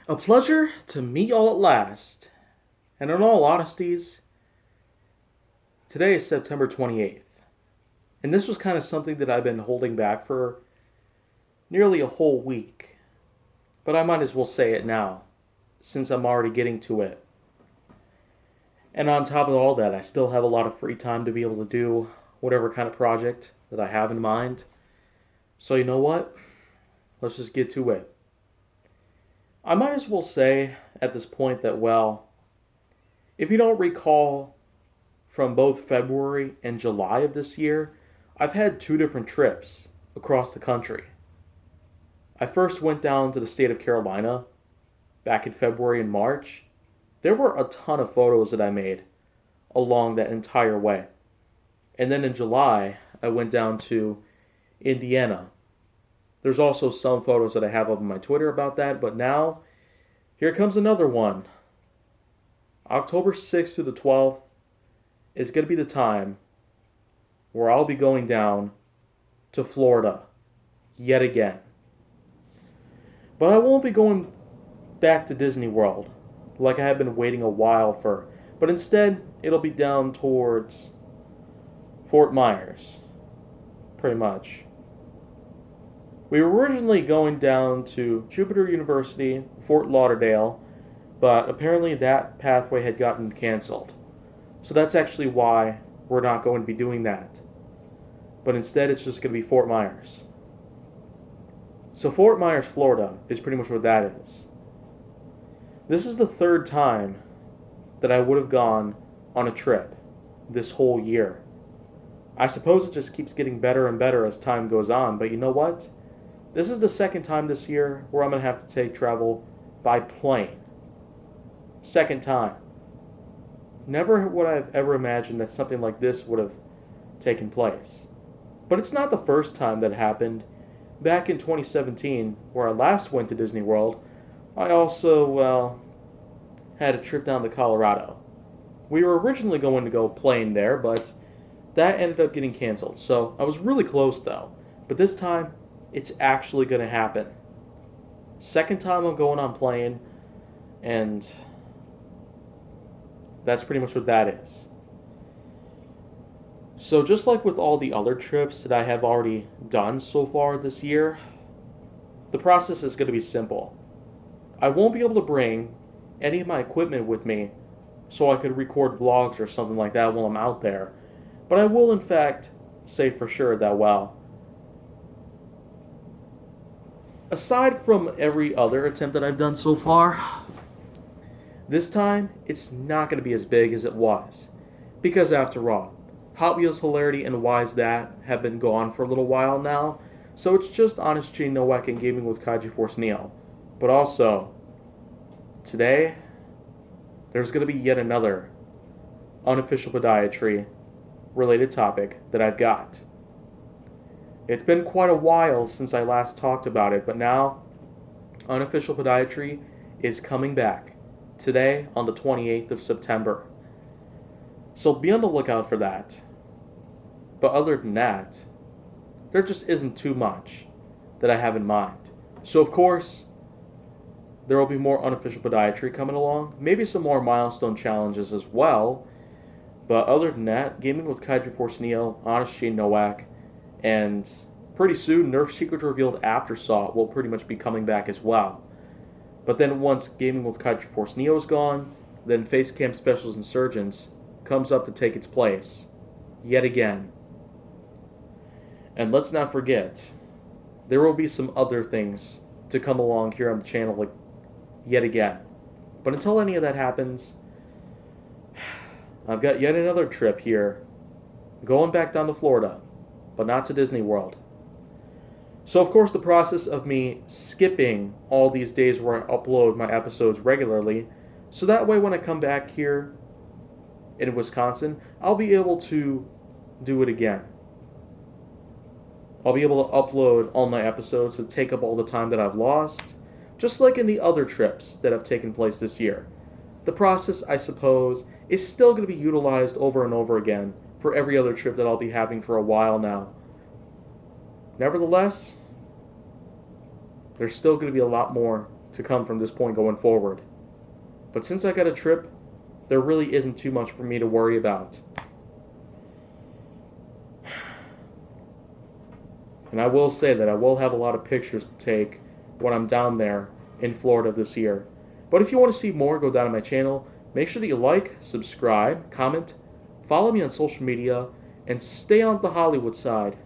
A pleasure to meet y'all at last. And in all honesties, today is September 28th. And this was kind of something that I've been holding back for nearly a whole week. But I might as well say it now, since I'm already getting to it. And on top of all that, I still have a lot of free time to be able to do whatever kind of project that I have in mind. So, you know what? Let's just get to it. I might as well say at this point that, well, if you don't recall from both February and July of this year, I've had two different trips across the country. I first went down to the state of Carolina back in February and March. There were a ton of photos that I made along that entire way. And then in July, I went down to Indiana. There's also some photos that I have up on my Twitter about that, but now here comes another one. October 6th to the 12th is going to be the time where I'll be going down to Florida yet again. But I won't be going back to Disney World like I have been waiting a while for, but instead it'll be down towards Fort Myers, pretty much. We were originally going down to Jupiter University, Fort Lauderdale, but apparently that pathway had gotten canceled. So that's actually why we're not going to be doing that. But instead, it's just going to be Fort Myers. So Fort Myers, Florida is pretty much what that is. This is the third time that I would have gone on a trip this whole year. I suppose it just keeps getting better and better as time goes on, but you know what? This is the second time this year where I'm going to have to take travel by plane. Second time. Never would I have ever imagined that something like this would have taken place. But it's not the first time that happened. Back in 2017, where I last went to Disney World, I also, had a trip down to Colorado. We were originally going to go plane there, but that ended up getting canceled. So I was really close though. But this time, it's actually going to happen. Second time I'm going on plane, and that's pretty much what that is. So just like with all the other trips that I have already done so far this year, the process is going to be simple. I won't be able to bring any of my equipment with me so I could record vlogs or something like that while I'm out there. But I will in fact say for sure that, well, aside from every other attempt that I've done so far, this time it's not going to be as big as it was. Because after all, Hot Wheels Hilarity and Why's That have been gone for a little while now, so it's just Honest J Nowak and Gaming with Kaiju Force Neo. But also, today, there's going to be yet another unofficial podiatry related topic that I've got. It's been quite a while since I last talked about it, but now unofficial podiatry is coming back today on the 28th of September. So be on the lookout for that. But other than that, there just isn't too much that I have in mind. So of course, there will be more unofficial podiatry coming along, maybe some more milestone challenges as well. But other than that, Gaming with Kaiju Force Neo, Honest J Nowak, and pretty soon Nerf Secrets Revealed Aftersaught will pretty much be coming back as well. But then once Gaming with Kaiju Force Neo is gone, then Facecam Specials Insurgents comes up to take its place yet again. And let's not forget, there will be some other things to come along here on the channel yet again. But until any of that happens, I've got yet another trip here, going back down to Florida, but not to Disney World. So of course the process of me skipping all these days where I upload my episodes regularly, so that way when I come back here in Wisconsin, I'll be able to do it again. I'll be able to upload all my episodes to take up all the time that I've lost, just like in the other trips that have taken place this year. The process, I suppose, is still going to be utilized over and over again for every other trip that I'll be having for a while now. Nevertheless, there's still going to be a lot more to come from this point going forward. But since I got a trip, there really isn't too much for me to worry about. And I will say that I will have a lot of pictures to take when I'm down there in Florida this year. But if you want to see more, go down to my channel. Make sure that you like, subscribe, comment, follow me on social media, and stay on the Hollywood side.